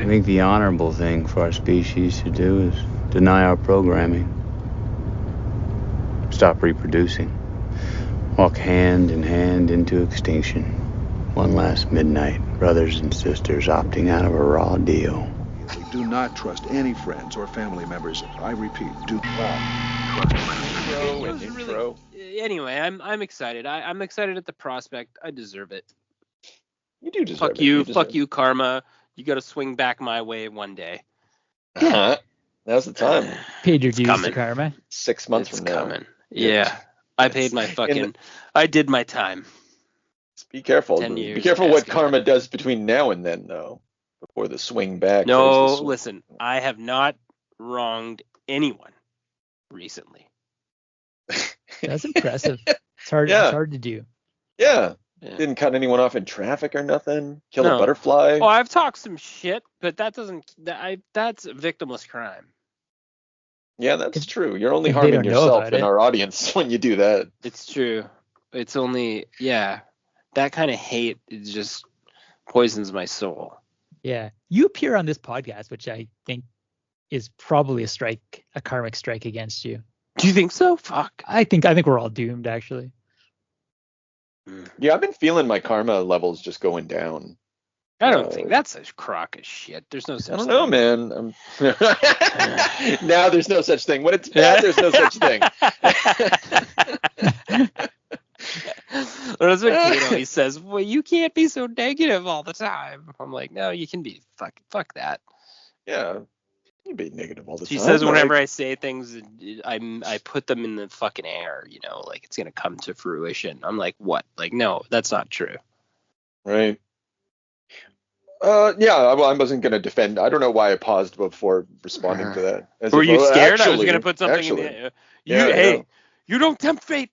think the honorable thing for our species to do is deny our programming. Stop reproducing. Walk hand in hand into extinction. One last midnight, brothers and sisters opting out of a raw deal. Do not trust any friends or family members. I repeat, do not trust intro. Anyway, I'm excited. I'm excited at the prospect. I deserve it. You do deserve it. Fuck you, karma. You got to swing back my way one day. Yeah. Now's the time. Paid your dues to karma. 6 months from now. Coming. Yeah. I paid my fucking... I did my time. Be careful. 10 years. Be careful what karma does between now and then, though. Before the swing back. No, listen. I have not wronged anyone recently. That's impressive. It's hard. Yeah. It's hard to do. Yeah. Didn't cut anyone off in traffic or nothing. Kill a butterfly. Oh, I've talked some shit, but that doesn't. That's a victimless crime. Yeah, that's true. You're only harming yourself and our audience when you do that. It's true. It's only that kind of hate just poisons my soul. Yeah, you appear on this podcast, which I think is probably a karmic strike against you. Do you think so? Fuck. I think we're all doomed, actually. Yeah, I've been feeling my karma levels just going down. I don't think that's a crock of shit. There's no such thing. I don't know, man. Now there's no such thing. When it's bad, there's no such thing. That's what Kate always says. Well, you can't be so negative all the time. I'm like, no, you can be. Fuck that. Yeah. You be negative all the time. She says whenever I say things, I put them in the fucking air, like it's gonna come to fruition. I'm like, what? Like, no, that's not true. Right. Yeah. Well, I wasn't gonna defend. I don't know why I paused before responding to that. Were you scared? I was gonna put something in the air. Hey, you don't tempt fate.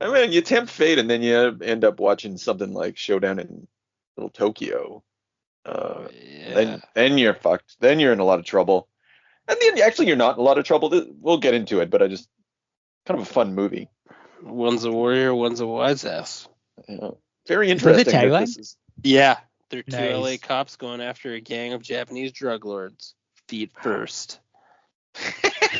I mean, you tempt fate, and then you end up watching something like Showdown in Little Tokyo. Then you're fucked. Then you're in a lot of trouble. And then actually you're not in a lot of trouble. We'll get into it, but I just kind of a fun movie. One's a warrior, one's a wise ass. Yeah. Very interesting. The tagline? Yeah, they're two Nice. LA cops going after a gang of Japanese drug lords. Feet first.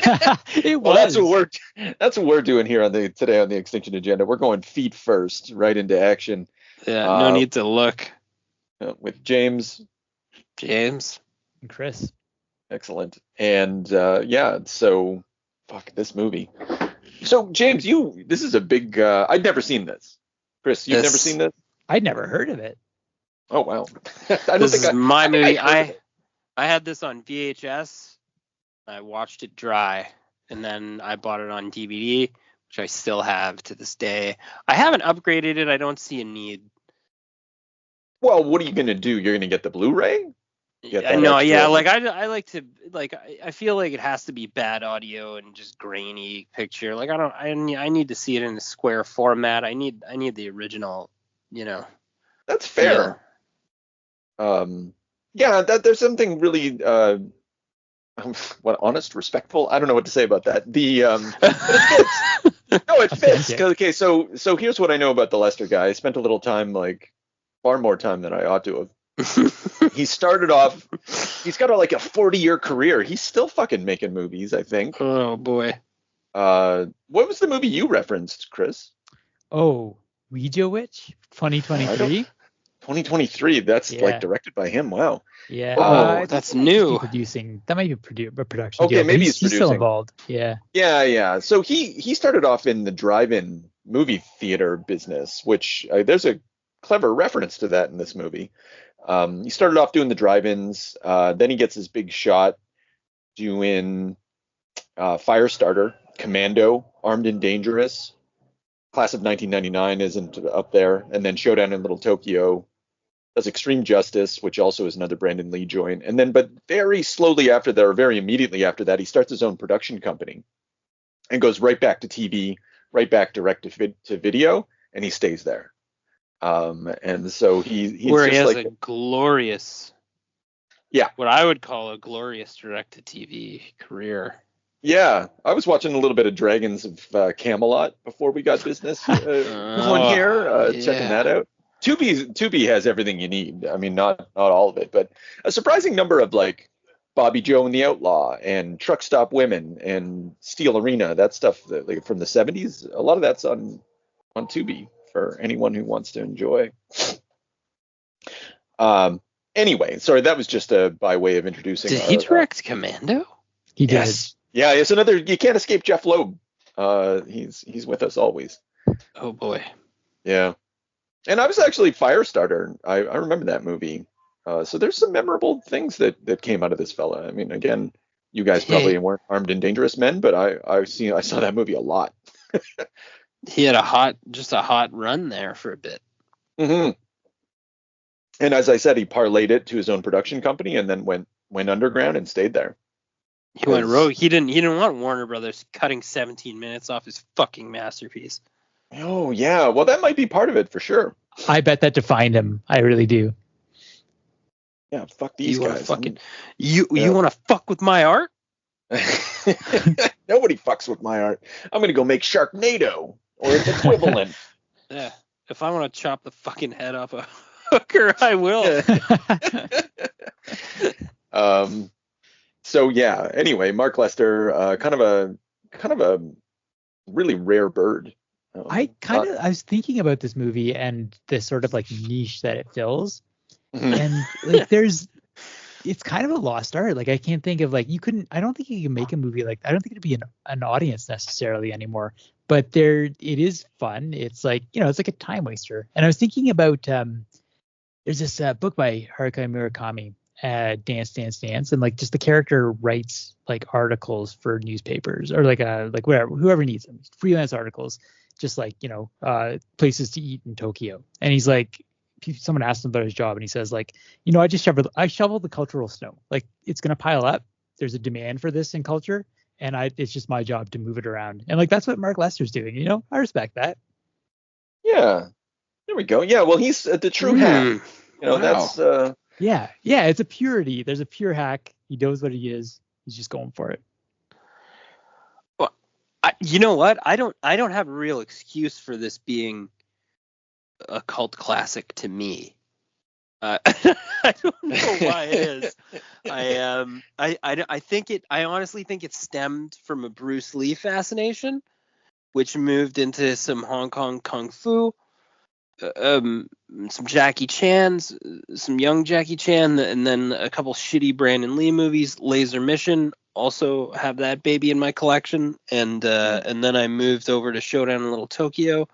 Well, that's what we're doing here today on the Extinction Agenda. We're going feet first, right into action. Yeah, no need to look. With James and Chris. Excellent. And so fuck this movie. So James, this is a big I'd never seen this. Chris, you've never seen this? I'd never heard of it. Oh wow. This is my movie. I had this on VHS. I watched it dry, and then I bought it on DVD, which I still have to this day. I haven't upgraded it. I don't see a need. Well, what are you gonna do? You're gonna get the Blu-ray? No, yeah. Like I like to I feel like it has to be bad audio and just grainy picture. Like I need to see it in a square format. I need the original. That's fair. Yeah. There's something really honest, respectful. I don't know what to say about that. But it fits. No, it fits. Okay, so here's what I know about the Lester guy. I spent a little time, like far more time than I ought to have. He started off. He's got a 40-year career. He's still fucking making movies, I think. Oh boy. What was the movie you referenced, Chris? Oh, Ouija Witch, 2023. 2023. That's directed by him. Wow. Yeah. Oh, that's new. Producing. That might be a production. Okay, maybe he's still involved. Yeah. Yeah. So he started off in the drive-in movie theater business, which there's a clever reference to that in this movie. He started off doing the drive-ins. Then he gets his big shot doing Firestarter, Commando, Armed and Dangerous. Class of 1999 isn't up there. And then Showdown in Little Tokyo. Does Extreme Justice, which also is another Brandon Lee joint. And then, but very slowly after that, or very immediately after that, he starts his own production company and goes right back to TV, right back direct to video, and he stays there. And so he's where he has like a glorious, what I would call a glorious direct to TV career. Yeah, I was watching a little bit of Dragons of Camelot before we got business going here, checking that out. Tubi has everything you need. I mean, not all of it, but a surprising number of like Bobby Joe and the Outlaw and Truck Stop Women and Steel Arena, that stuff that, like, from the 70s. A lot of that's on Tubi for anyone who wants to enjoy. Anyway, sorry, that was just by way of introducing. Did he direct Commando? He Yes. Yeah, it's another. You can't escape Jeff Loeb. He's with us always. Oh boy. Yeah. And I was actually Firestarter. I remember that movie. So there's some memorable things that came out of this fella. I mean, again, you guys probably weren't Armed and Dangerous Men, but I saw that movie a lot. He had a hot run there for a bit. Mm-hmm. And as I said, he parlayed it to his own production company and then went underground and stayed there. He went rogue. He didn't want Warner Brothers cutting 17 minutes off his fucking masterpiece. Oh yeah, well that might be part of it for sure. I bet that defined him. I really do. Yeah, fuck these guys. You want to fuck with my art? Nobody fucks with my art. I'm gonna go make Sharknado or its equivalent. Yeah, if I want to chop the fucking head off a hooker, I will. So yeah. Anyway, Mark Lester, kind of a really rare bird. I was thinking about this movie and the sort of like niche that it fills, and like it's kind of a lost art. Like I can't think of like I don't think you can make a movie like, I don't think it'd be an audience necessarily anymore. But it is fun. It's like, it's like a time waster. And I was thinking about there's this book by Haruki Murakami, Dance Dance Dance, and like just the character writes like articles for newspapers or like whoever needs them, freelance articles, just like places to eat in Tokyo. And he's like, someone asked him about his job and he says like, I shoveled the cultural snow. Like it's gonna pile up. There's a demand for this in culture, and it's just my job to move it around. And like that's what Mark Lester's doing. I respect that. Yeah, there we go. Yeah, well he's the true hack. Wow. That's Yeah, it's a purity. There's a pure hack. He knows what he is. He's just going for it. Well, you know what? I don't have a real excuse for this being a cult classic to me. I don't know why it is. I honestly think it stemmed from a Bruce Lee fascination, which moved into some Hong Kong kung fu. Some Jackie Chan's, some young Jackie Chan, and then a couple shitty Brandon Lee movies. Laser Mission also have that baby in my collection, and then I moved over to Showdown in Little Tokyo.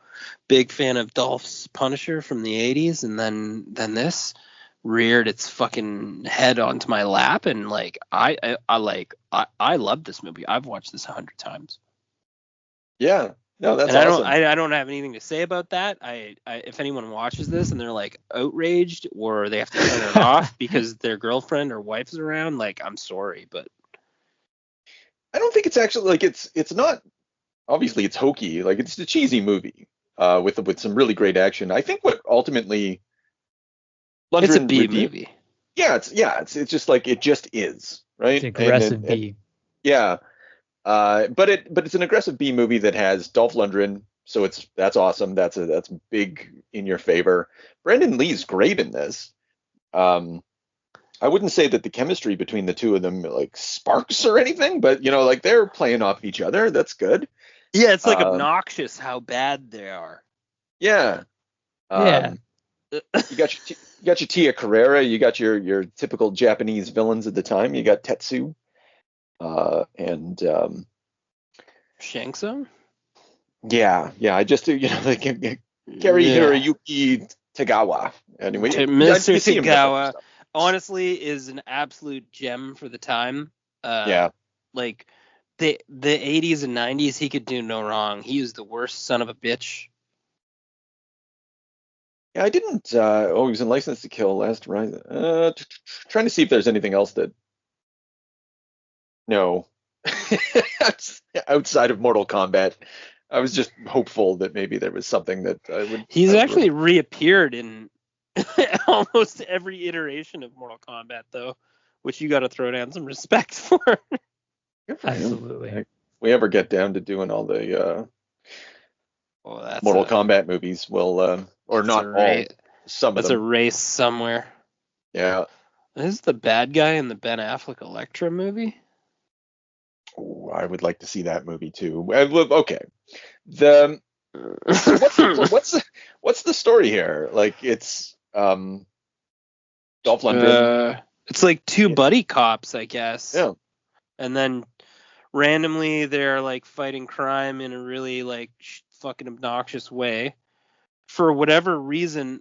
Big fan of Dolph's Punisher from the 80s, and then this reared its fucking head onto my lap, and like I love this movie. I've watched this 100 times. Yeah. No, that's and awesome. I don't have anything to say about that. I if anyone watches this and they're like outraged or they have to turn it off because their girlfriend or wife is around, like I'm sorry, but I don't think it's actually like it's not. Obviously, it's hokey. Like it's a cheesy movie with some really great action. I think what ultimately Lundgren it's a B movie. Yeah, it's just like it just is, right? It's aggressive B. Yeah. But it's an aggressive B movie that has Dolph Lundgren, so that's awesome. That's big in your favor. Brandon Lee's great in this. I wouldn't say that the chemistry between the two of them like sparks or anything, but like they're playing off each other. That's good. Yeah, it's like obnoxious how bad they are. Yeah. Yeah. You got your Tia Carrera. You got your typical Japanese villains at the time. You got Tetsu. And Shangso? Yeah. I just like Gary Hiroyuki Tagawa. Anyway, Mr. Tagawa honestly is an absolute gem for the time. Like the 80s and 90s, he could do no wrong. He was the worst son of a bitch. Yeah, I didn't. He was in License to Kill, Last Horizon. Trying to see if there's anything else that. No. Outside of Mortal Kombat, I was just hopeful that maybe there was something that I would. He's actually reappeared in almost every iteration of Mortal Kombat, though, which you got to throw down some respect for. Absolutely. If we ever get down to doing all the Mortal Kombat movies, we'll or not all. some of Let's them. erase somewhere. Yeah. Is the bad guy in the Ben Affleck Electra movie? Ooh, I would like to see that movie too. Okay. The so what's the story here? Like it's Dolph Lundgren. It's like two buddy cops, I guess. Yeah. And then randomly they're like fighting crime in a really like fucking obnoxious way. For whatever reason,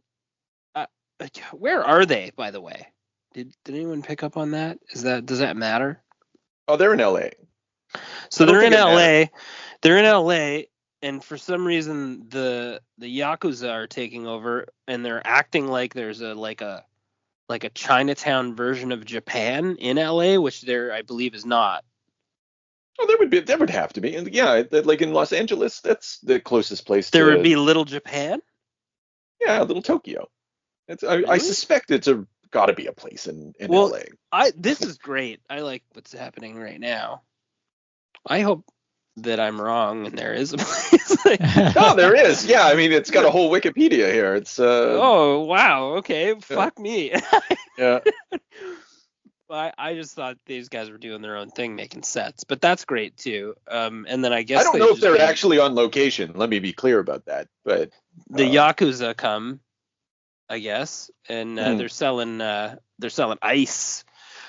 where are they, by the way? Did anyone pick up on that? Does that matter? Oh, they're in LA. So they're in LA. They're in LA, and for some reason the Yakuza are taking over, and they're acting like there's a Chinatown version of Japan in LA, which there I believe is not. Oh, there would have to be. And yeah, like in Los Angeles, that's the closest place There would be Little Japan? Yeah, Little Tokyo. Really? I suspect it's got to be a place in LA. This is great. I like what's happening right now. I hope that I'm wrong and there is a place. No, there is. Yeah, I mean, it's got a whole Wikipedia here. It's Oh, wow. Okay. Fuck me. Yeah. I just thought these guys were doing their own thing, making sets, but that's great too. And then I guess I don't know if they're actually on location. Let me be clear about that. But the Yakuza come, I guess, and they're selling ice,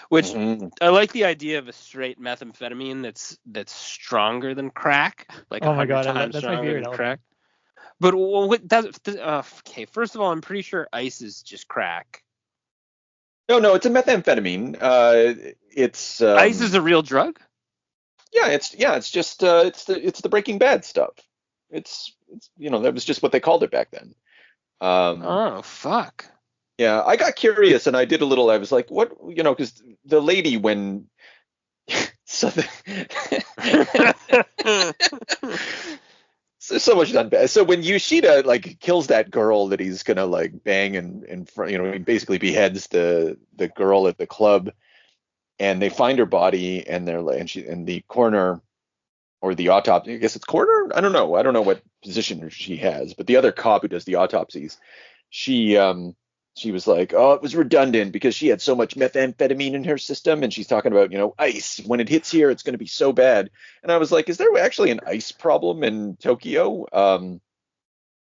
which I like the idea of a straight methamphetamine that's stronger than crack, like 100 times that's my stronger favorite than crack. But okay, first of all, I'm pretty sure ice is just crack. No, it's a methamphetamine. It's ice is a real drug. Yeah, it's just it's the Breaking Bad stuff. It's that was just what they called it back then. Oh fuck. Yeah, I got curious and I did a little. I was like, what, because the lady when so much done bad. So when Yoshida like kills that girl that he's gonna like bang in front, he basically beheads the girl at the club, and they find her body, and they're like, and she in the coroner or the autopsy. I guess it's coroner. I don't know what position she has, but the other cop who does the autopsies, she was like, oh, it was redundant because she had so much methamphetamine in her system, and she's talking about ice. When it hits here, it's going to be so bad. And I was like, is there actually an ice problem in Tokyo?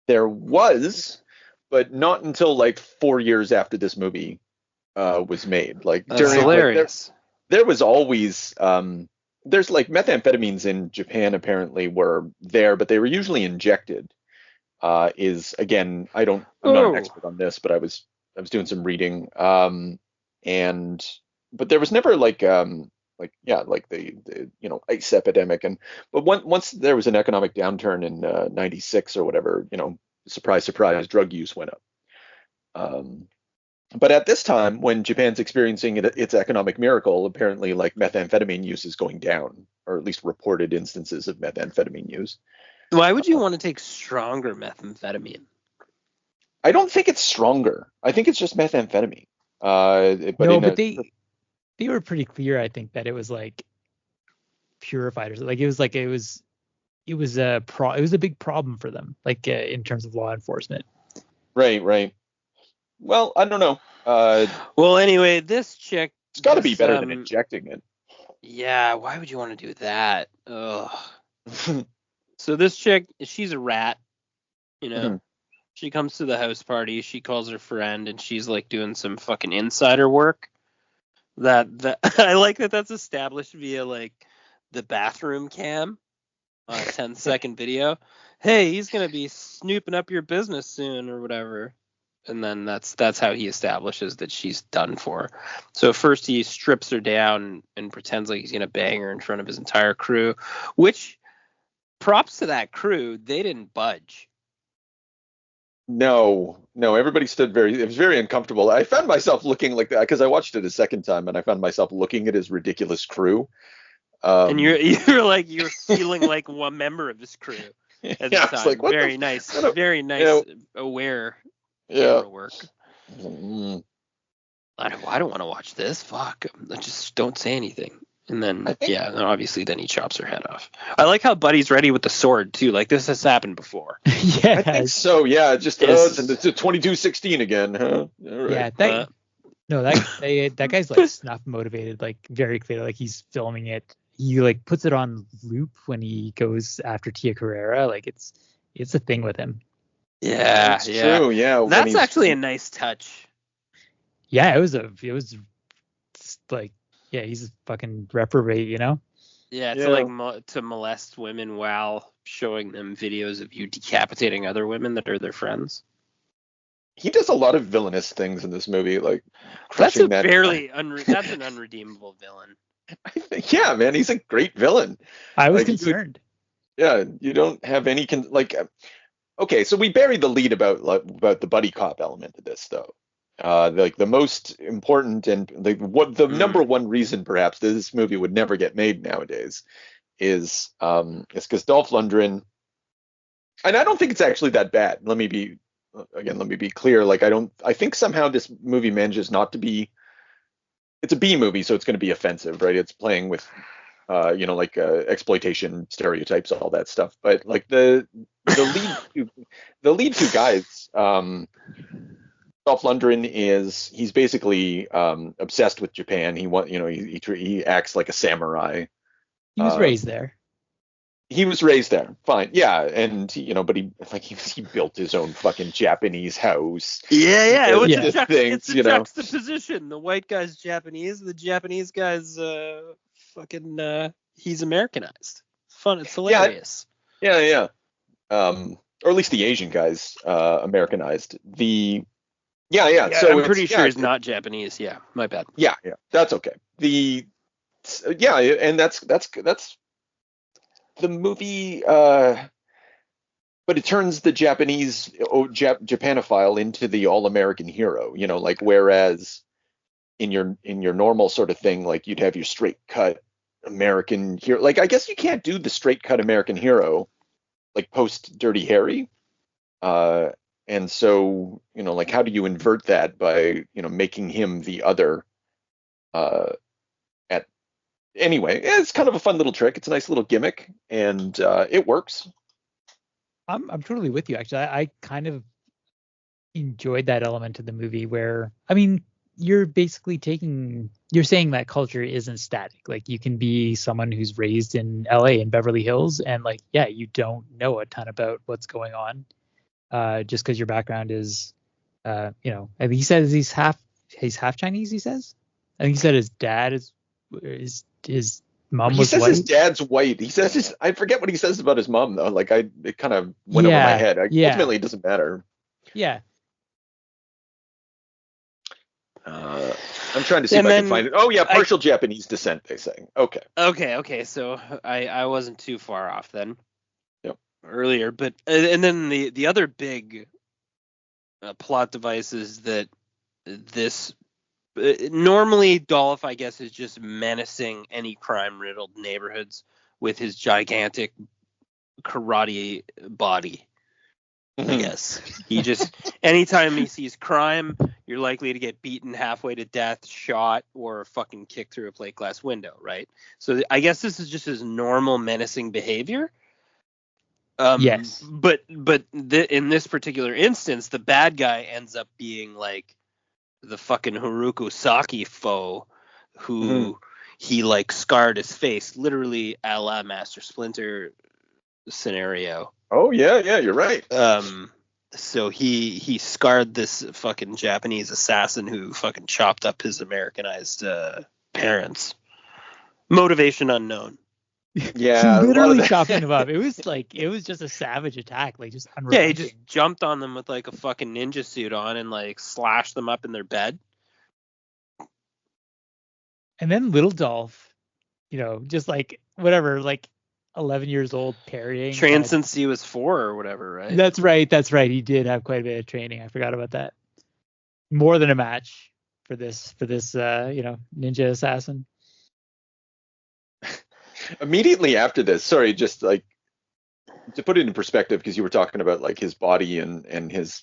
There was, but not until like 4 years after this movie was made. Like that's hilarious. There was always there's like methamphetamines in Japan apparently were there, but they were usually injected. I'm not an expert on this, but I was doing some reading. But there was never like the ice epidemic. But once there was an economic downturn in 96 or whatever, surprise, surprise, drug use went up. But at this time, when Japan's experiencing its economic miracle, apparently like methamphetamine use is going down, or at least reported instances of methamphetamine use. Why would you want to take stronger methamphetamine? I don't think it's stronger. I think it's just methamphetamine. But they were pretty clear, I think, that it was like purified or something. Like it was a big problem for them, like in terms of law enforcement. Right. Well, I don't know. Well, anyway, this chick. It's got to be better than injecting it. Yeah, why would you want to do that? Ugh. So this chick, she's a rat, She comes to the house party, she calls her friend, and she's like doing some fucking insider work. That I like that's established via like the bathroom cam on a 10-second video. Hey, he's gonna be snooping up your business soon or whatever. And then that's how he establishes that she's done for. So first he strips her down and pretends like he's gonna bang her in front of his entire crew, which props to that crew, they didn't budge. No, everybody stood it was very uncomfortable. I found myself looking like that because I watched it a second time, and I found myself looking at his ridiculous crew. And you're feeling like one member of his crew at the time. Like, very nice, aware camera work. I don't want to watch this. Fuck. Just don't say anything. And then, then obviously then he chops her head off. I like how Buddy's ready with the sword, too. Like, this has happened before. Yeah. I think so, yeah. Just, it's a 2216 again, huh? All right. Yeah, that guy's, like, snuff motivated, like, very clear. Like, he's filming it. He, like, puts it on loop when he goes after Tia Carrera. Like, it's a thing with him. Yeah, it's true, yeah. That's actually a nice touch. Yeah, it was like, yeah, he's a fucking reprobate, you know? Yeah, to molest women while showing them videos of you decapitating other women that are their friends. He does a lot of villainous things in this movie, like that's crushing that's an unredeemable villain. I think, yeah, man, he's a great villain. I was concerned. You don't have any okay, so we buried the lead about the buddy cop element of this, though. Like the most important and the number one reason perhaps that this movie would never get made nowadays is because Dolph Lundgren, and I don't think it's actually that bad. Let me be clear. Like I think somehow this movie manages not to be. It's a B movie, so it's going to be offensive, right? It's playing with, exploitation stereotypes, all that stuff. But like the lead two guys. Dolph Lundgren he's basically obsessed with Japan. He acts like a samurai. He was raised there. He was raised there. Fine. Yeah. And but he built his own fucking Japanese house. Yeah. It's a you know. juxtaposition. The white guy's Japanese, the Japanese guy's he's Americanized. Fun. It's hilarious. Yeah. Or at least the Asian guy's Americanized. Yeah. So I'm pretty sure he's not Japanese. Yeah, my bad. Yeah, that's okay. And that's the movie. But it turns the Japanese Japanophile into the all-American hero. You know, like whereas in your normal sort of thing, like you'd have your straight cut American hero. Like I guess you can't do the straight cut American hero like post Dirty Harry. And so, like, how do you invert that by, making him the other? Anyway, it's kind of a fun little trick. It's a nice little gimmick, and it works. I'm totally with you. Actually, I kind of enjoyed that element of the movie where, I mean, you're saying that culture isn't static. Like you can be someone who's raised in LA in Beverly Hills, and like, yeah, you don't know a ton about what's going on. Just because your background is, and he says he's half Chinese. He says, I think he said his dad is his mom was white. He says his dad's white. He says I forget what he says about his mom though. Like it kind of went over my head. Ultimately, it doesn't matter. Yeah. I'm trying to see if I can find it. Oh yeah, partial Japanese descent. They say. Okay. So I wasn't too far off then. Earlier, but and then the other big plot device is that this normally Dolph, I guess, is just menacing any crime-riddled neighborhoods with his gigantic karate body. I guess he just anytime he sees crime, you're likely to get beaten halfway to death, shot, or fucking kicked through a plate glass window, right? So I guess this is just his normal menacing behavior. Yes, but in this particular instance, the bad guy ends up being like the fucking Haruko Saki foe, who he like scarred his face, literally a la Master Splinter scenario. Oh yeah, you're right. So he scarred this fucking Japanese assassin who fucking chopped up his Americanized parents. Motivation unknown. Yeah, literally chopping them up. It was just a savage attack, like just unrelenting. Yeah, he just jumped on them with like a fucking ninja suit on and like slashed them up in their bed. And then little Dolph, just like whatever, like 11 years old, parrying. Trained since he was 4 or whatever, right? That's right. He did have quite a bit of training. I forgot about that. More than a match for this ninja assassin. Immediately after this, sorry, just like to put it in perspective, because you were talking about like his body and his.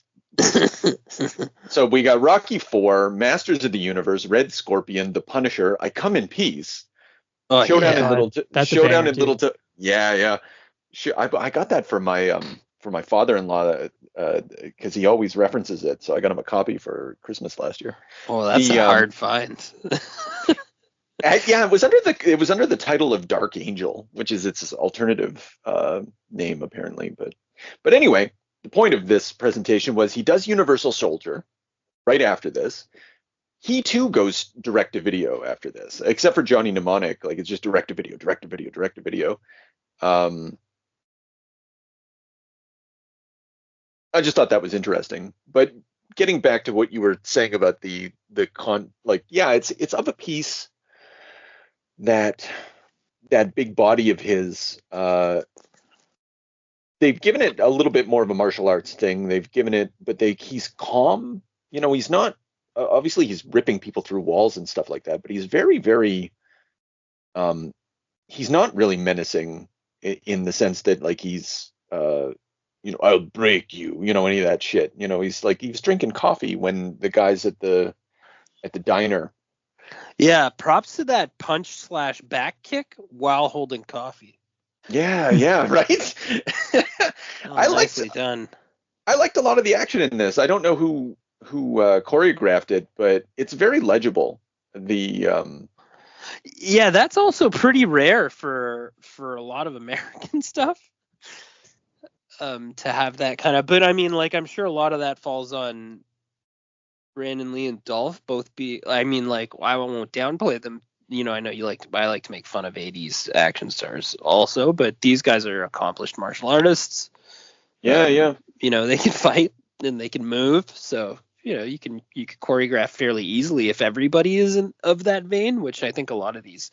So we got Rocky IV, Masters of the Universe, Red Scorpion, The Punisher, I Come in Peace, Oh, Showdown yeah. in Little. That's a Showdown banger, in Little. too. Yeah. I got that for my father-in-law because he always references it. So I got him a copy for Christmas last year. Oh, that's a hard find. Yeah, it was under the title of Dark Angel, which is its alternative name apparently. But anyway, the point of this presentation was he does Universal Soldier right after this. He too goes direct to video after this, except for Johnny Mnemonic. Like it's just direct to video, direct to video, direct to video. I just thought that was interesting. But getting back to what you were saying about it's of a piece that big body of his. They've given it a little bit more of a martial arts thing. They've given it, but he's calm. He's not. Obviously, he's ripping people through walls and stuff like that, but he's very, very. He's not really menacing in the sense that like he's. I'll break you. Any of that shit. He's like he was drinking coffee when the guys at the diner. Yeah, props to that punch/back kick while holding coffee. Yeah, right. Nicely done. I liked a lot of the action in this. I don't know who choreographed it, but it's very legible. Yeah, that's also pretty rare for a lot of American stuff. To have that kind of, but I mean, like, I'm sure a lot of that falls on Brandon Lee and Dolph both I won't downplay them. I know I like to make fun of 80s action stars also, but these guys are accomplished martial artists. Yeah. They can fight and they can move. So, you can choreograph fairly easily if everybody isn't of that vein, which I think a lot of these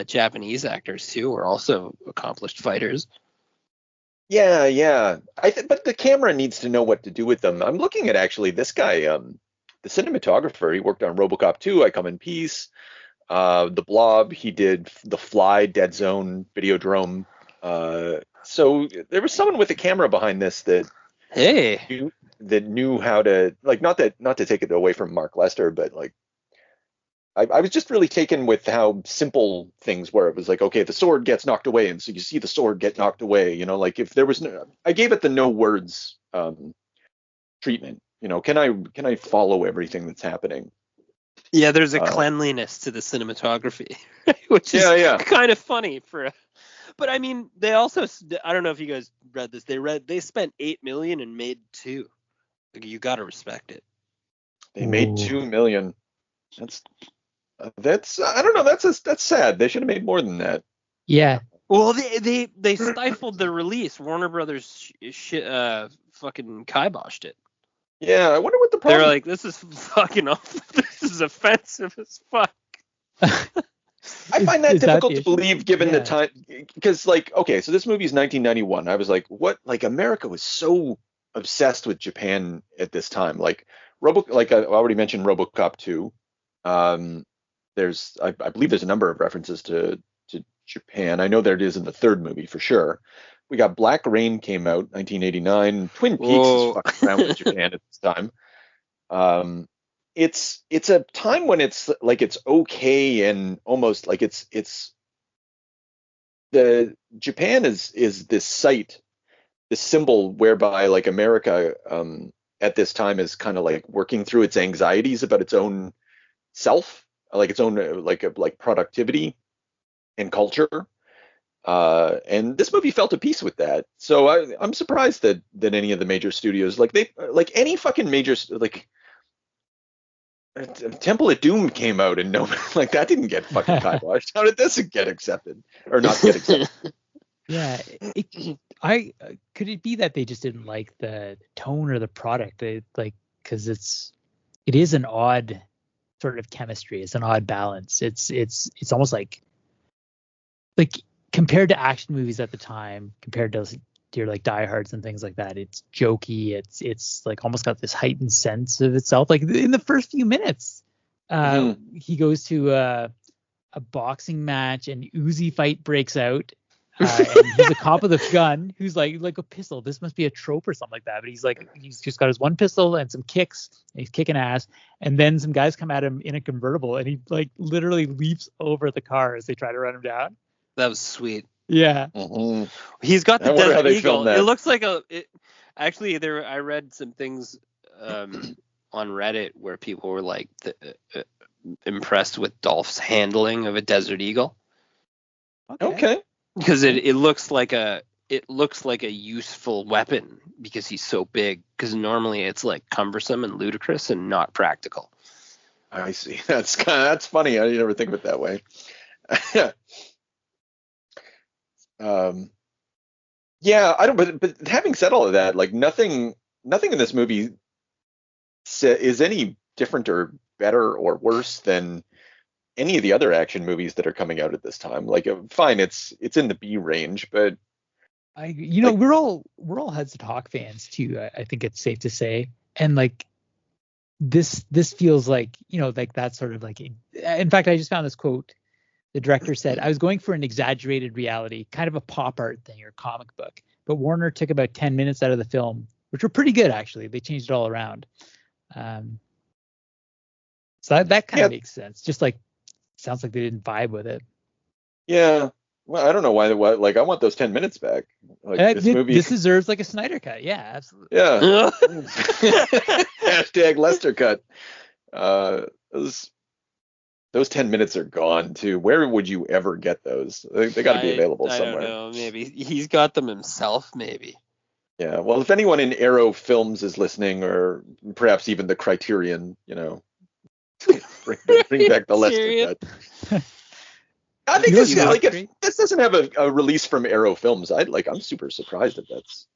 Japanese actors too are also accomplished fighters. Yeah. But the camera needs to know what to do with them. I'm looking at actually this guy, the cinematographer. He worked on RoboCop 2, I Come in Peace, The Blob. He did The Fly, Dead Zone, Videodrome. So there was someone with a camera behind this that knew how to, like, not to take it away from Mark Lester, but like I was just really taken with how simple things were. It was like, okay, the sword gets knocked away, and so you see the sword get knocked away. Like if there was I gave it the no words treatment. Can I follow everything that's happening? Yeah, there's a cleanliness to the cinematography, which is kind of funny but I mean, they also, I don't know if you guys read this. They spent $8 million and made 2. Like, you got to respect it. They made $2 million. That's I don't know. That's sad. They should have made more than that. Yeah. Well, they stifled the release. Warner Brothers fucking kiboshed it. Yeah, I wonder what the problem. They're like, this is fucking awful. This is offensive as fuck. I find that difficult to believe given the time, because like, okay, so this movie is 1991. I was like, what? Like, America was so obsessed with Japan at this time. Like like I already mentioned RoboCop 2. I believe there's a number of references to Japan. I know there it is in the third movie for sure. We got Black Rain came out 1989. Twin Peaks is fucking around with Japan at this time. It's a time when it's like it's okay and almost like it's the Japan is this site, this symbol whereby like America at this time is kind of like working through its anxieties about its own self, like its own like productivity and culture. And this movie felt at peace with that. So I'm surprised that any of the major studios, like any fucking major, like Temple of Doom came out and no, like that didn't get fucking kiboshed. How did this get accepted or not get accepted? Yeah, could it be that they just didn't like the tone or the product? Because it is an odd sort of chemistry. It's an odd balance. It's almost like compared to action movies at the time, compared to your like Die Hards and things like that, it's jokey. It's like almost got this heightened sense of itself. Like in the first few minutes, he goes to a boxing match and Uzi fight breaks out, And he's a cop with a gun who's like a pistol. This must be a trope or something like that. But he's just got his one pistol and some kicks. And he's kicking ass. And then some guys come at him in a convertible, and he like literally leaps over the car as they try to run him down. That was sweet. Yeah. Mm-hmm. He's got the I wonder how Desert they Eagle. filmed that. It looks like actually there. I read some things on Reddit where people were like impressed with Dolph's handling of a Desert Eagle. Okay. Because it looks like a useful weapon because he's so big. Because normally it's like cumbersome and ludicrous and not practical. I see. That's funny. I never think of it that way. Yeah, I don't. But having said all of that, like nothing in this movie is any different or better or worse than any of the other action movies that are coming out at this time. Like, fine, it's in the B range, but we're all Heads to Talk fans too. I think it's safe to say, and like this feels like like that sort of like. In fact, I just found this quote. The director said, "I was going for an exaggerated reality, kind of a pop art thing or comic book, but Warner took about 10 minutes out of the film, which were pretty good actually. They changed it all around." So that kind of makes sense. Just like sounds like they didn't vibe with it. Yeah. Well, I don't know why. Like, I want those 10 minutes back. Like, this deserves like a Snyder cut. Yeah, absolutely. Yeah. Hashtag Lester cut. Those 10 minutes are gone too. Where would you ever get those? They got to be available somewhere. I don't know. Maybe he's got them himself. Maybe. Yeah. Well, if anyone in Arrow Films is listening, or perhaps even the Criterion, bring back the Lester cut. I think this if this doesn't have a release from Arrow Films, I'm super surprised if that's.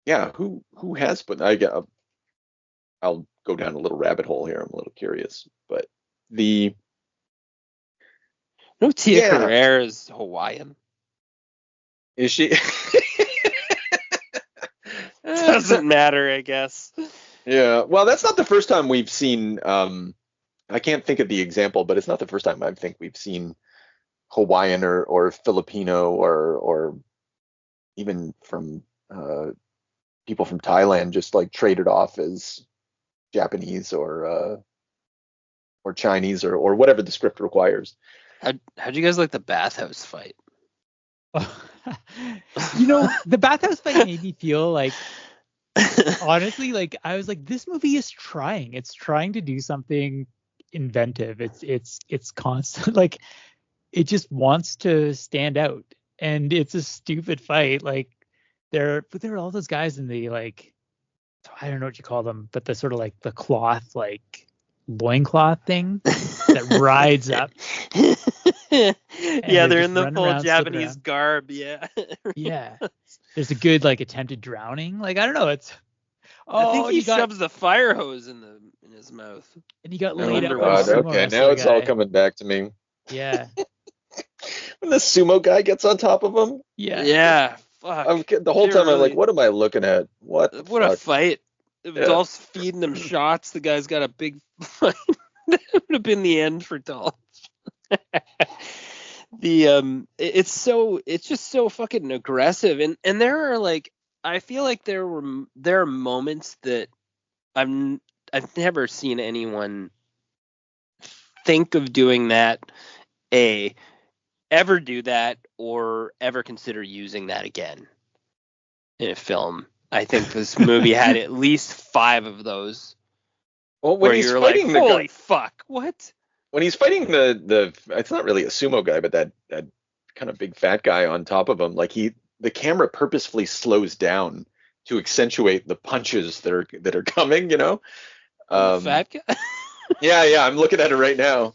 Yeah. Who has? But I'll go down a little rabbit hole here. I'm a little curious, but Tia Carrere is Hawaiian. Is she? Doesn't matter, I guess. Yeah. Well, that's not the first time we've seen. I can't think of the example, but it's not the first time I think we've seen Hawaiian or Filipino or even from people from Thailand just like traded off as Japanese or Chinese or whatever the script requires. How'd you guys like the bathhouse fight? The bathhouse fight made me feel like, honestly, like I was like, this movie is trying. It's trying to do something inventive. It's constant. Like it just wants to stand out, and it's a stupid fight. Like there are all those guys in the like. I don't know what you call them, but the sort of like the cloth, like loincloth thing that rides up. Yeah, they're in the full Japanese garb. Yeah. Yeah. There's a good like attempted drowning. Like I don't know. I think he shoves the fire hose in his mouth. And he got laid out. Okay, now it's all coming back to me. Yeah. When the sumo guy gets on top of him. Yeah. Yeah. Fuck. The whole time I'm like, what am I looking at? What a fight. Dolph's feeding him shots. The guy's got a big fight. That would have been the end for Dolph. It's just so fucking aggressive. And there are like, I feel like there are moments that I've never seen anyone think of doing that, ever do that, or ever consider using that again in a film. I think this movie had at least 5 of those. Well, when he's fighting like, holy fuck, what? When he's fighting the it's not really a sumo guy, but that kind of big fat guy on top of him, like the camera purposefully slows down to accentuate the punches that are coming, Fat guy? yeah, I'm looking at it right now.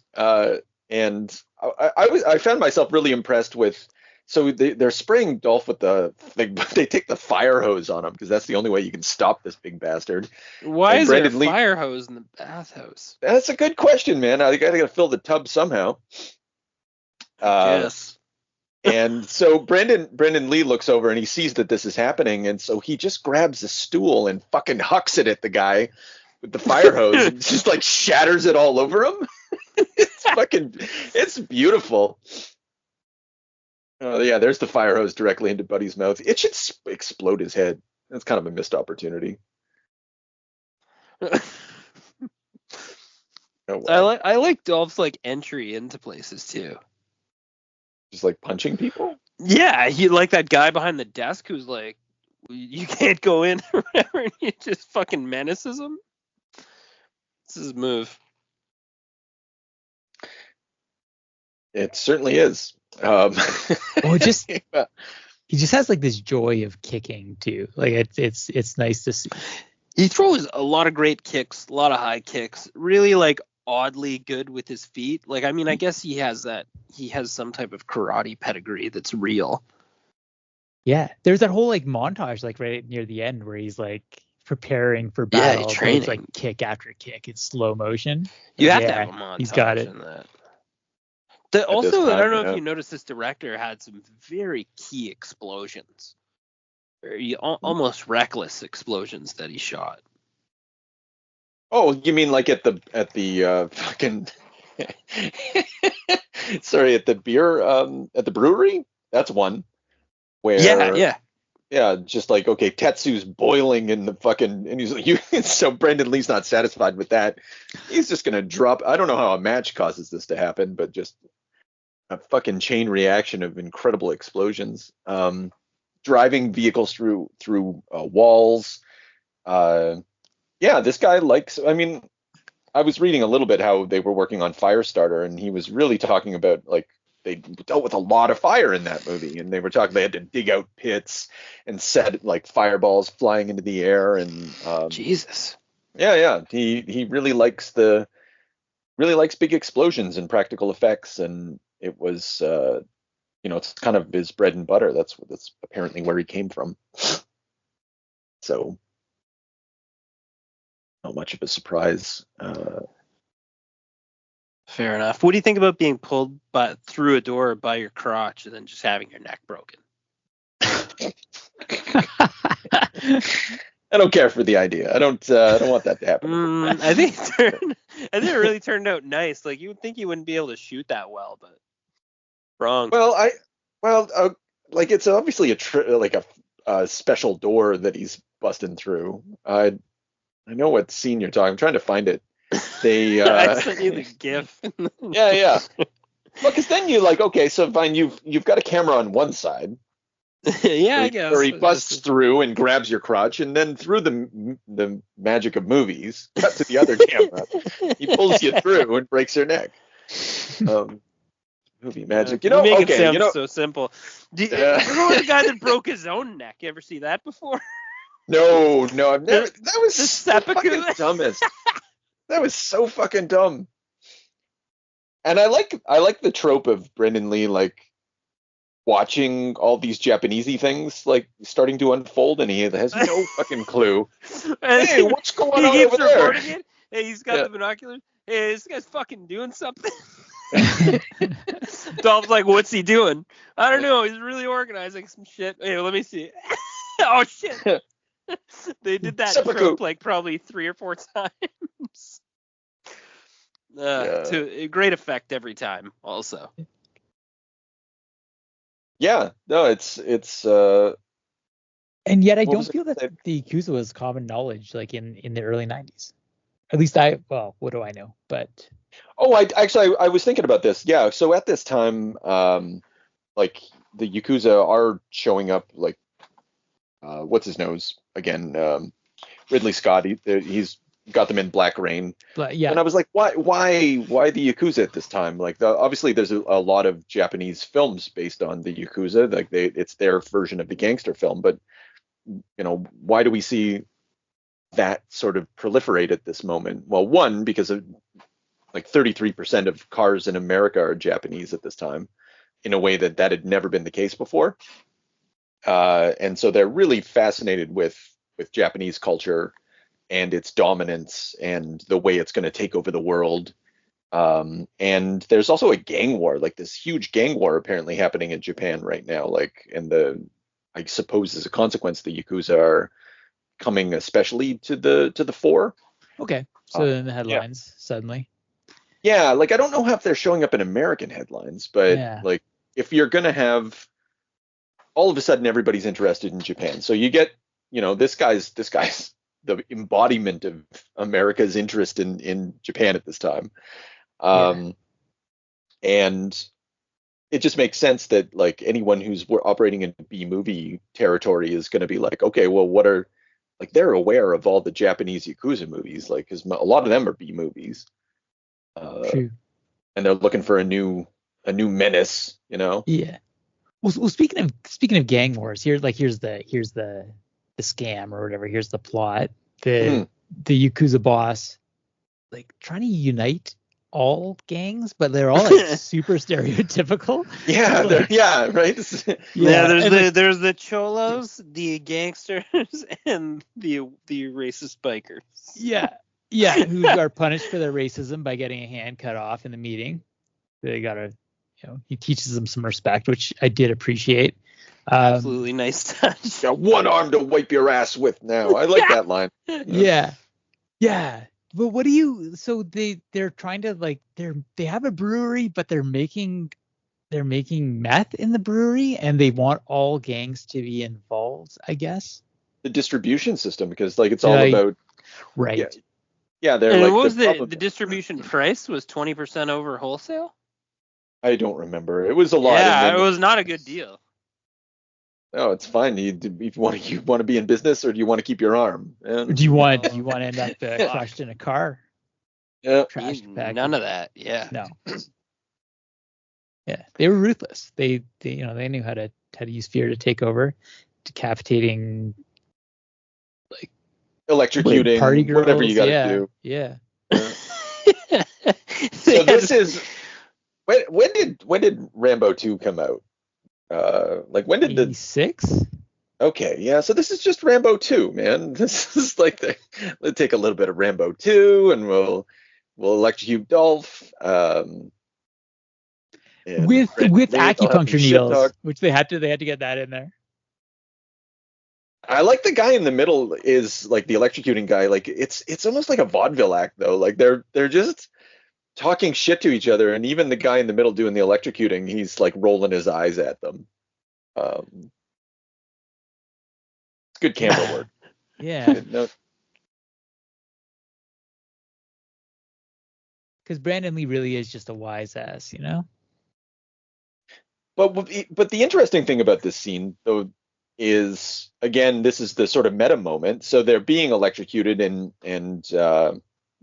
And I found myself really impressed with. So they're spraying Dolph with they take the fire hose on him because that's the only way you can stop this big bastard. Why is there a fire hose in the bathhouse? That's a good question, man. I think I gotta fill the tub somehow. Yes. And so Brendan Lee looks over and he sees that this is happening, and so he just grabs a stool and fucking hucks it at the guy with the fire hose and just like shatters it all over him. It's beautiful. Oh yeah, there's the fire hose directly into Buddy's mouth. It should explode his head. That's kind of a missed opportunity. Oh well. I like Dolph's like entry into places too. Just like punching people? Yeah, he like that guy behind the desk who's like, you can't go in or whatever, and he just fucking menaces him. This is his move. It certainly is. Well, just he just has like this joy of kicking too. Like it's nice to see. He throws a lot of great kicks, a lot of high kicks. Really like oddly good with his feet. Like I mean, I guess he has some type of karate pedigree that's real. Yeah, there's that whole like montage like right near the end where he's like preparing for battle. Yeah, training. It's like kick after kick. It's slow motion. You have to have a montage. He's got it. In that. Also, I don't know if you noticed, this director had some very key explosions, almost reckless explosions that he shot. Oh, you mean like at the fucking sorry, at the beer at the brewery? That's one where yeah, just like okay, Tetsu's boiling in the fucking and he's like so Brendan Lee's not satisfied with that. He's just gonna drop. I don't know how a match causes this to happen, but just a fucking chain reaction of incredible explosions. Driving vehicles through walls. Yeah, this guy likes. I mean, I was reading a little bit how they were working on Firestarter, and he was really talking about like they dealt with a lot of fire in that movie, and they were talking they had to dig out pits and set like fireballs flying into the air, and Jesus. Yeah, he really likes big explosions and practical effects, and it was it's kind of his bread and butter. That's apparently where he came from. So not much of a surprise. Fair enough. What do you think about being pulled through a door by your crotch and then just having your neck broken? I don't care for the idea. I don't want that to happen. I think it really turned out nice. Like you would think you wouldn't be able to shoot that well, but wrong. Like it's obviously a special door that he's busting through. I know what scene you're talking. I'm trying to find it. They I sent you the GIF. Yeah. Well, because then you like okay, so fine. You've got a camera on one side. Yeah, I guess. Or he busts through and grabs your crotch, and then through the magic of movies, cut to the other camera. He pulls you through and breaks your neck. Movie magic, Make it sound so simple. You remember the guy that broke his own neck? You ever see that before? No, I've never. That was the fucking dumbest. That was so fucking dumb. And I like the trope of Brendan Lee like watching all these Japanesey things like starting to unfold, and he has no fucking clue. Hey, what's going on over there? It. Hey, he's got the binoculars. Hey, this guy's fucking doing something. Dolph's like, what's he doing? I don't know. He's really organizing some shit. Hey, let me see. Oh shit. They did that trope like probably 3 or 4 times. To great effect every time. Also. Yeah, no, it's and yet I don't feel that the Yakuza was common knowledge like in the early 90s. At least what do I know? But I was thinking about this. Yeah, so at this time like the Yakuza are showing up like what's his nose again, Ridley Scott. He's got them in Black Rain. Yeah. And I was like, why the Yakuza at this time? Like, obviously there's a lot of Japanese films based on the Yakuza. Like, it's their version of the gangster film. But why do we see that sort of proliferate at this moment? Well, one, because of like 33% of cars in America are Japanese at this time, in a way that had never been the case before. And so they're really fascinated with Japanese culture and its dominance and the way it's going to take over the world. And there's also a gang war, like this huge gang war apparently happening in Japan right now. Like, and I suppose as a consequence, the Yakuza are coming especially to the fore. Okay. So in the headlines suddenly. Yeah, like I don't know how if they're showing up in American headlines, but like if you're going to have all of a sudden everybody's interested in Japan. So you get, this guy's the embodiment of America's interest in Japan at this time. And it just makes sense that like anyone who's operating in B movie territory is going to be like, okay, well, they're aware of all the Japanese Yakuza movies, like, because a lot of them are B movies. True. And they're looking for a new menace, Yeah. Well, speaking of gang wars, here's the scam or whatever. Here's the plot. The Yakuza boss, like, trying to unite all gangs, but they're all like super stereotypical. Yeah, like, right. There's the cholos, the gangsters, and the racist bikers. Yeah, who are punished for their racism by getting a hand cut off in the meeting. They gotta, he teaches them some respect, which I did appreciate. Absolutely nice touch. Got one arm to wipe your ass with now. I like that line. Yeah. But what do you? So they're trying to they have a brewery, but they're making meth in the brewery, and they want all gangs to be involved, I guess. The distribution system, because it's all about right. Yeah, they're and like. What was the distribution price? Was 20% over wholesale? I don't remember. It was a lot. Yeah, it was not a good deal. No, it's fine. You want to be in business, or do you want to keep your arm? Do you want to end up crushed in a car? Yeah. None of that. Yeah. No. Yeah, they were ruthless. They knew how to use fear to take over, decapitating, like, electrocuting, party girls, whatever you got to do. Yeah. So this is when did Rambo 2 come out? When did 86? Okay, yeah. So this is just Rambo 2, man. This is like let's take a little bit of Rambo 2, and we'll electrocute Dolph. With acupuncture needles, which they had to get that in there. I like the guy in the middle is like the electrocuting guy. Like it's almost like a vaudeville act though. Like they're just talking shit to each other, and even the guy in the middle doing the electrocuting, he's like rolling his eyes at them. It's good camera work. Yeah. Because Brandon Lee really is just a wise ass, But the interesting thing about this scene, though, is, again, this is the sort of meta moment. So they're being electrocuted, and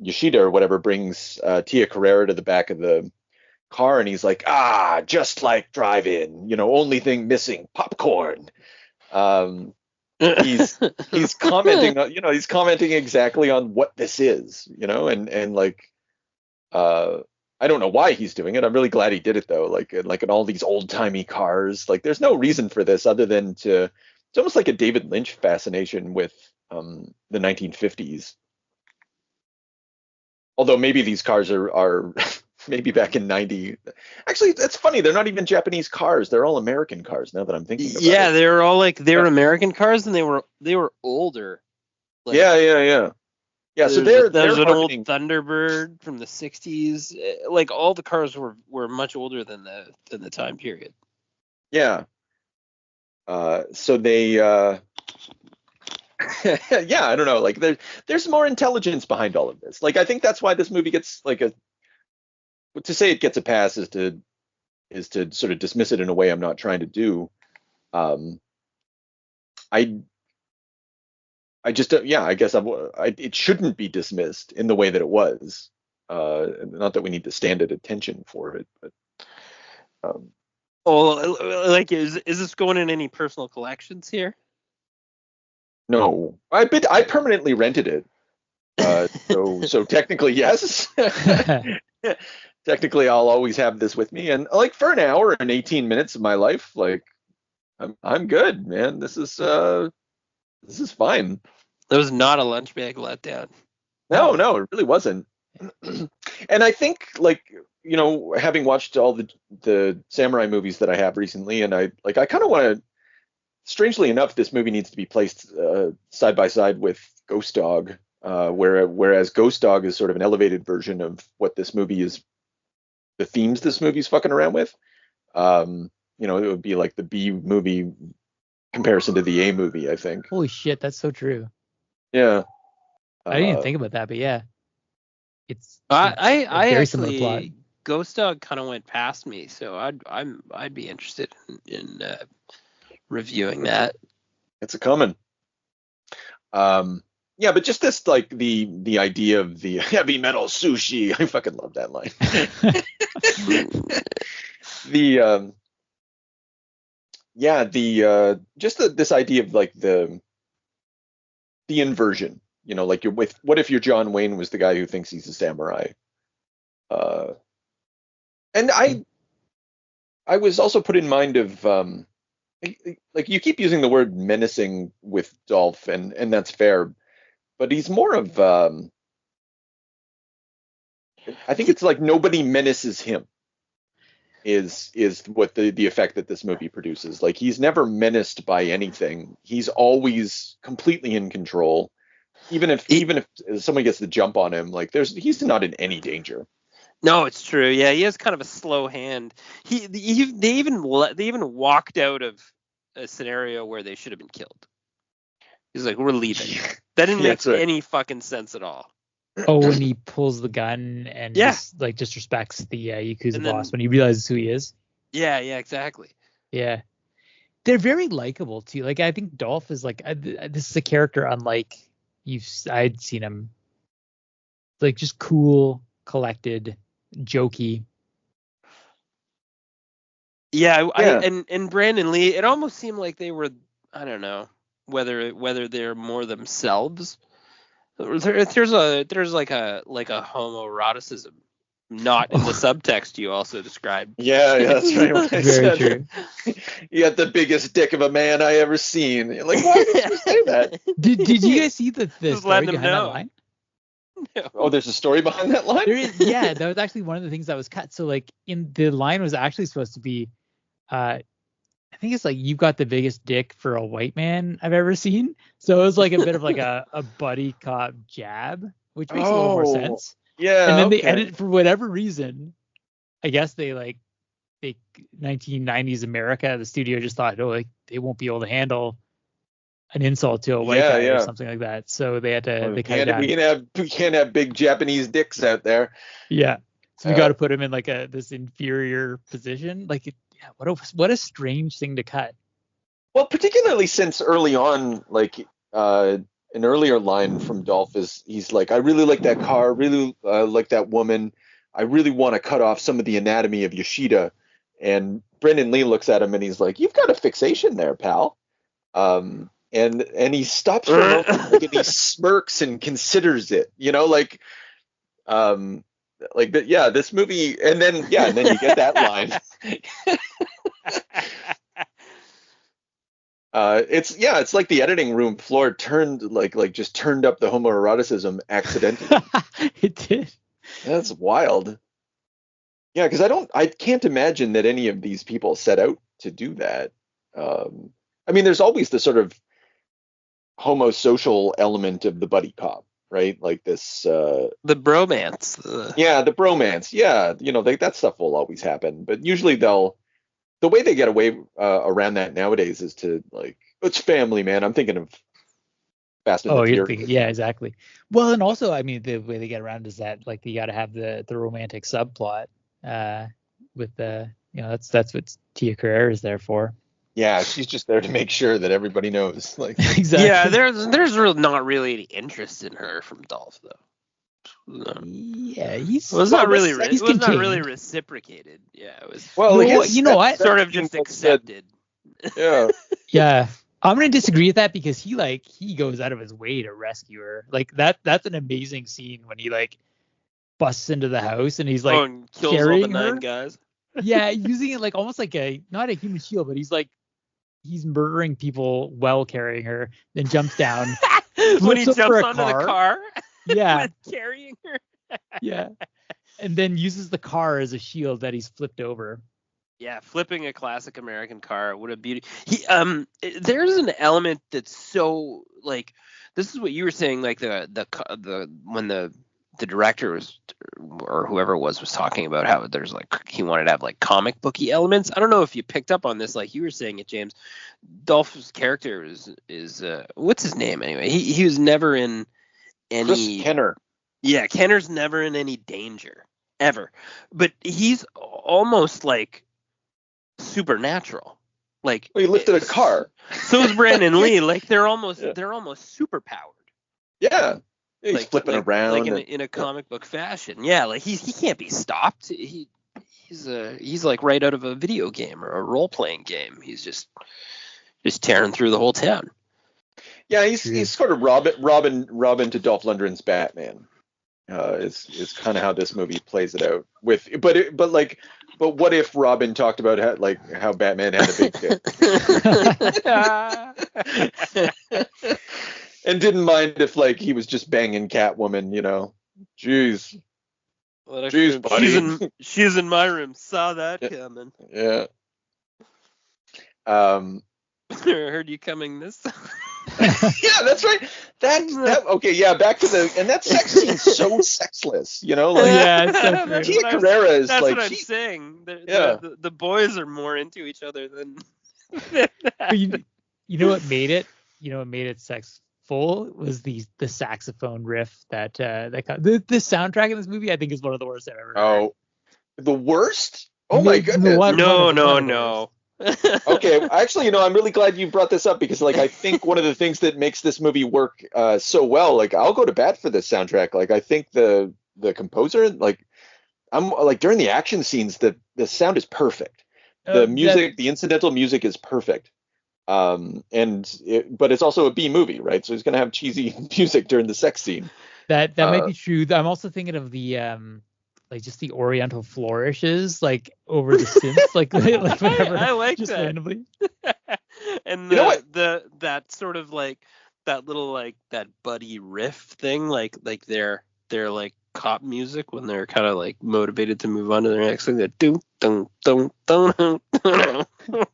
Yoshida or whatever brings Tia Carrera to the back of the car, and he's like, just like drive-in, only thing missing, popcorn. He's commenting, he's commenting exactly on what this is, and like, I don't know why he's doing it. I'm really glad he did it though. Like in all these old timey cars, like there's no reason for this other than it's almost like a David Lynch fascination with the 1950s. Although maybe these cars are maybe back in 90. Actually, that's funny. They're not even Japanese cars. They're all American cars now that I'm thinking about it. Yeah, they were all American cars, and they were older. Like, yeah. Yeah, so there's an old Thunderbird from the 60s. Like all the cars were much older than the time period. Yeah. So they yeah, I don't know. Like there's more intelligence behind all of this. Like I think that's why this movie gets to say it gets a pass is to sort of dismiss it in a way I'm not trying to do. I just I guess it shouldn't be dismissed in the way that it was. Not that we need to stand at attention for it, but. Like, is this going in any personal collections here? No, I permanently rented it. So technically yes. Technically, I'll always have this with me, and like for an hour and 18 minutes of my life, like I'm good, man. This is fine. There was not a lunch bag letdown. No, it really wasn't. And I think, like, having watched all the samurai movies that I have recently, and I kind of want to. Strangely enough, this movie needs to be placed side by side with Ghost Dog, whereas Ghost Dog is sort of an elevated version of what this movie is. The themes this movie's fucking around with. you know, it would be like the B movie comparison to the A movie, I think. Holy shit, that's so true. Yeah. I didn't even think about that, but yeah, it's I a very similar plot. actually Ghost Dog kind of went past me, so I'd be interested in reviewing that. It's a coming. Yeah, but just this, like, the idea of the heavy metal sushi. I fucking love that line. This idea of like the inversion, you know, like what if your John Wayne was the guy who thinks he's a samurai? And I was also put in mind of like you keep using the word menacing with Dolph, and that's fair, but he's more of I think it's like nobody menaces him is what the effect that this movie produces. Like, he's never menaced by anything. He's always completely in control. Even if someone gets the jump on him, like he's not in any danger. No, it's true. Yeah, he has kind of a slow hand. They even walked out of a scenario where they should have been killed. He's like, we're leaving. That didn't make any fucking sense at all. Oh, when he pulls the gun and just disrespects the Yakuza boss when he realizes who he is. Yeah, exactly. Yeah. They're very likable too. Like, I think Dolph is like this is a character unlike I'd seen him. Like, just cool, collected, jokey. Yeah. And Brandon Lee, it almost seemed like they were, I don't know whether they're more themselves. There's like a homoeroticism not in the subtext you also described. Yeah, that's right. What I Very said. true. You got the biggest dick of a man I ever seen. You're like, why did you say that? Did you guys see the Just story letting them behind that know. line? No. Oh, there's a story behind that line? There is, yeah, that was actually one of the things that was cut. So like the line was actually supposed to be, I think it's like, you've got the biggest dick for a white man I've ever seen. So it was like a bit of like a buddy cop jab, which makes a little more sense. Yeah. And then they edit for whatever reason. I guess they 1990s America, the studio just thought, like they won't be able to handle an insult to a white guy or something like that. So they had to. We can't have big Japanese dicks out there. Yeah. So we got to put him in like this inferior position. Like, what a strange thing to cut. Well, particularly since early on, like an earlier line from Dolph is he's like, I really like that car, really like that woman. I really want to cut off some of the anatomy of Yoshida. And Brendan Lee looks at him and he's like, you've got a fixation there, pal. And he stops for a moment, like, and he smirks and considers it, this movie, and then you get that line. It's like the editing room floor turned just turned up the homoeroticism accidentally. It did. That's wild. Yeah, because I can't imagine that any of these people set out to do that. I mean, there's always the sort of homosocial element of the buddy cop, right? Like this the bromance. The bromance. Yeah, that stuff will always happen, but usually the way they get away around that nowadays is to, like, it's family, man. I'm thinking of Fast and the Furious. Yeah, exactly. Well, and also, I mean, the way they get around is that, like, you got to have the romantic subplot with the, that's what Tia Carrere is there for. Yeah, she's just there to make sure that everybody knows. Like, exactly. Yeah, there's not really any interest in her from Dolph, though. No. Yeah, it was not really reciprocated. Yeah, it was. Well, you know what? Sort of just accepted. Yeah. Yeah. I'm gonna disagree with that because he goes out of his way to rescue her. Like, that's an amazing scene when he like busts into the house and he's like and kills carrying all the her. 9 guys. Yeah, using it like almost like not a human shield, but he's murdering people while carrying her, then jumps down. When he jumps onto the car. Yeah. With carrying her. Yeah. And then uses the car as a shield that he's flipped over. Yeah, flipping a classic American car, what a beauty. There's an element that's so, like, this is what you were saying, like the when the the director was, or whoever it was talking about how there's like he wanted to have like comic booky elements. I don't know if you picked up on this, like you were saying it, James. Dolph's character is what's his name anyway? He was never in any. Chris Kenner. Yeah, Kenner's never in any danger ever, but he's almost like supernatural. Like he lifted a car. So is Brandon Lee. Like they're almost super powered. Yeah. He's like, flipping around like in a comic book fashion. Yeah, like he can't be stopped. He's like right out of a video game or a role playing game. He's just tearing through the whole town. Yeah, he's sort of Robin to Dolph Lundgren's Batman. Is kind of how this movie plays it out. But what if Robin talked about how Batman had a big dick? And didn't mind if he was just banging Catwoman, Jeez. Jeez, buddy. She's in my room. Saw that coming. Yeah. Heard you coming this. Yeah, that's right. That okay. Yeah, back to and that sex scene's so sexless, Yeah, it's so true. Tia Carrera is that's what I'm saying. The boys are more into each other than. You know what made it? Sexful was the saxophone riff that the soundtrack in this movie. I think is one of the worst I've ever heard. Oh, the worst? Oh my goodness! No. Okay, actually, I'm really glad you brought this up because, I think one of the things that makes this movie work so well, I'll go to bat for this soundtrack. I think the composer, I'm during the action scenes, the sound is perfect. The music, the incidental music is perfect. But it's also a B movie, right? So he's gonna have cheesy music during the sex scene. That might be true. I'm also thinking of the just the Oriental flourishes over the synths, whatever. I like just that. Randomly. And you know what? that sort of that little that buddy riff thing, their cop music when they're kind of motivated to move on to their next thing. That dum dum dum dum.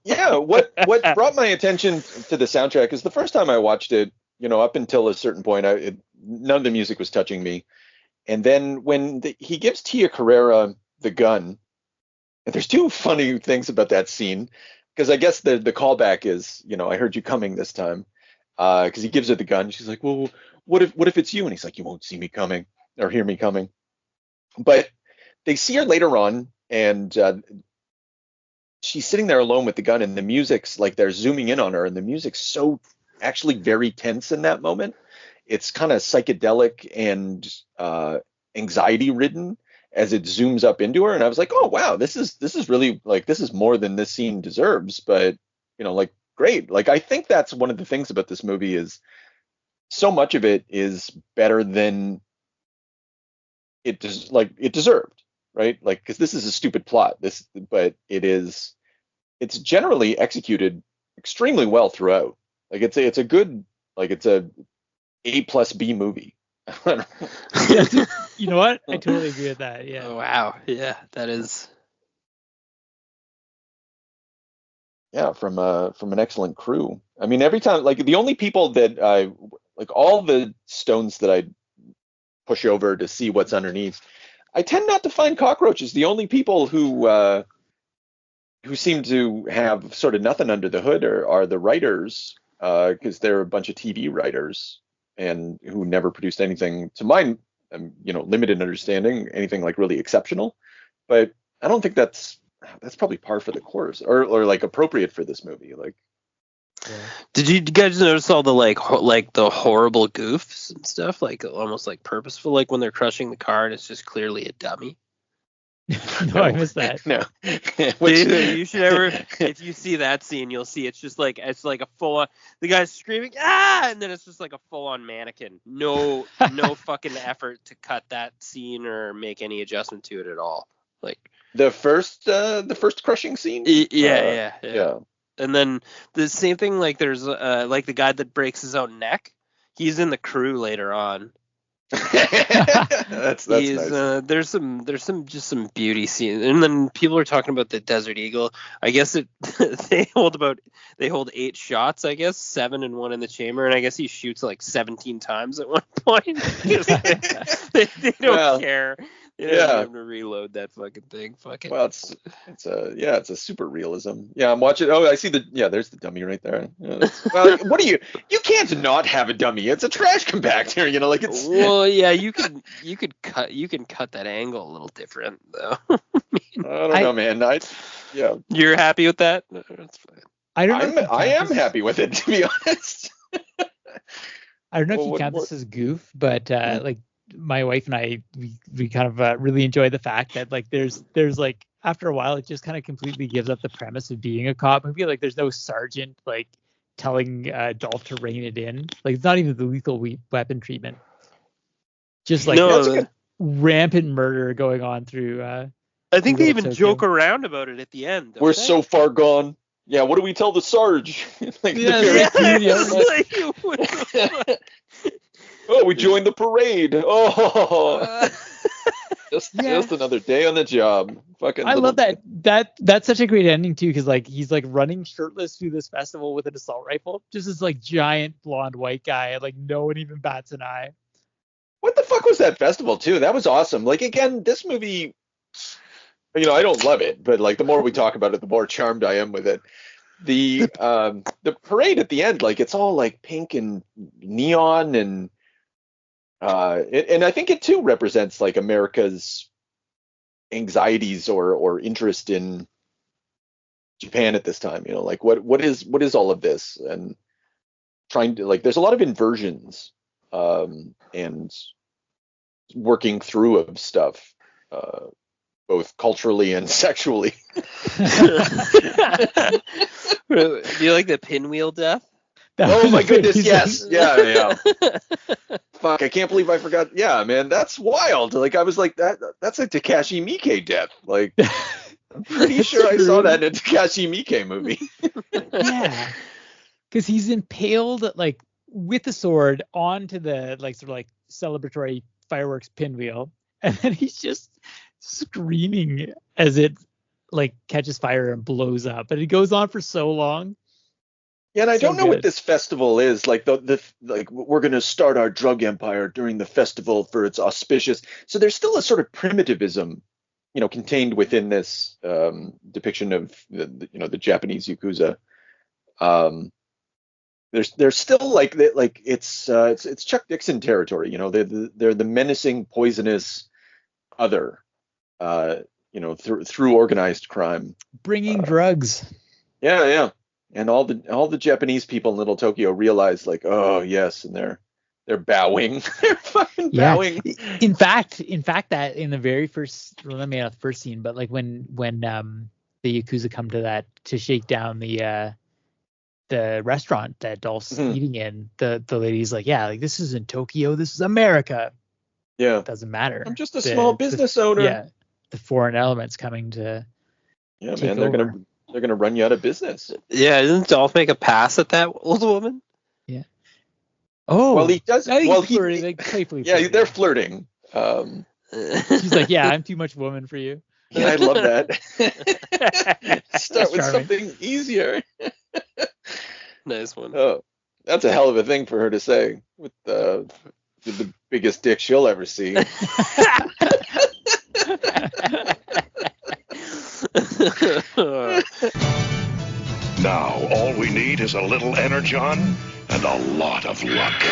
Yeah, what brought my attention to the soundtrack is the first time I watched it. Up until a certain point, none of the music was touching me. And then when he gives Tia Carrera the gun, and there's two funny things about that scene, because I guess the callback is, I heard you coming this time, because he gives her the gun. She's like, well, what if it's you? And he's like, you won't see me coming or hear me coming. But they see her later on, and she's sitting there alone with the gun, and the music's they're zooming in on her, and the music's so actually very tense in that moment. It's kind of psychedelic and anxiety ridden as it zooms up into her, and I was like, oh wow, this is really this is more than this scene deserves. But great. I think that's one of the things about this movie is so much of it is better than it deserved, right? Because this is a stupid plot. But it's generally executed extremely well throughout. It's a good it's a A+B movie. You know what? I totally agree with that. Yeah. Oh, wow. Yeah, that is. Yeah, from an excellent crew. I mean, every time, the only people that I all the stones that I push over to see what's underneath, I tend not to find cockroaches. The only people who seem to have sort of nothing under the hood are the writers, because they're a bunch of TV writers and who never produced anything, to my limited understanding, anything really exceptional. But I don't think that's probably par for the course or appropriate for this movie. Yeah. Did you guys notice all the the horrible goofs and stuff, almost purposeful, when they're crushing the car and it's just clearly a dummy? No, I missed that. No. You should ever, if you see that scene, you'll see it's just it's a full on, the guy's screaming and then it's just a full on mannequin. No fucking effort to cut that scene or make any adjustment to it at all. The first crushing scene. Yeah. And then the same thing. There's the guy that breaks his own neck. He's in the crew later on. That's He's nice. there's some beauty scenes, and then people are talking about the Desert Eagle. I guess they hold 8 shots. I guess 7 and 1 in the chamber, and I guess he shoots like 17 times at one point. Just, they don't care. They don't have to reload that fucking thing. Fuck it. Well, it's a super realism. Yeah, I'm watching. Oh, I see there's the dummy right there. Yeah, well, what do you can't not have a dummy. It's a trash compactor, like it's. Well, yeah, you can cut that angle a little different though. I don't know, man. You're happy with that? That's fine. I don't know. I am happy with it, to be honest. I don't know if you count this as goof, but like my wife and I, we kind of really enjoy the fact that like there's like after a while it just kind of completely gives up the premise of being a cop movie. Like there's no sergeant like telling Dolph to rein it in. Like it's not even the lethal weapon treatment. Just like rampant murder going on through. I think they even joke around about it at the end. We're so far gone. Yeah, what do we tell the Sarge? Oh, we joined the parade. Oh, just another day on the job. I love that. That's such a great ending too, because like he's like running shirtless through this festival with an assault rifle, just this like giant blonde white guy, and like no one even bats an eye. What the fuck was that festival too? That was awesome. Like again, this movie, I don't love it, but like the more we talk about it, the more charmed I am with it. The parade at the end, like it's all like pink and neon and I think it too represents like America's anxieties or interest in Japan at this time. Like what is all of this, and trying to like there's a lot of inversions and working through of stuff. Both culturally and sexually. Do you like the pinwheel death? Oh my goodness, yes. Yeah. Fuck, I can't believe I forgot. Yeah, man, that's wild. Like I was like that's a Takashi Miike death. Like I'm pretty sure I saw that in a Takashi Miike movie. Yeah. Cuz he's impaled like with the sword onto the like sort of like celebratory fireworks pinwheel, and then he's just screaming as it like catches fire and blows up, and it goes on for so long. Yeah, and I don't know what this festival is. Like the like we're gonna start our drug empire during the festival for its auspicious. So there's still a sort of primitivism, contained within this depiction of the Japanese Yakuza. There's still like it's Chuck Dixon territory. They're the menacing, poisonous other. Through organized crime, bringing drugs. Yeah, and all the Japanese people in Little Tokyo realize like, oh yes, and they're bowing, they're fucking bowing. In fact, that in the very first, well, not the first scene, but like when the Yakuza come to shake down the restaurant that Dolph's eating in, the lady's like, yeah, like this isn't Tokyo, this is America. Yeah, it doesn't matter. I'm just a small business owner. Yeah, the foreign elements coming to. Yeah, man, they're gonna run you out of business. Yeah, doesn't Dolph make a pass at that old woman? Yeah. Oh. Well, he does. Well, he like playfully. Yeah, they're flirting. She's like, yeah, I'm too much woman for you. Yeah, I love that. Start with something easier. Nice one. Oh, that's a hell of a thing for her to say with the biggest dick she'll ever see. Now, all we need is a little energon and a lot of luck.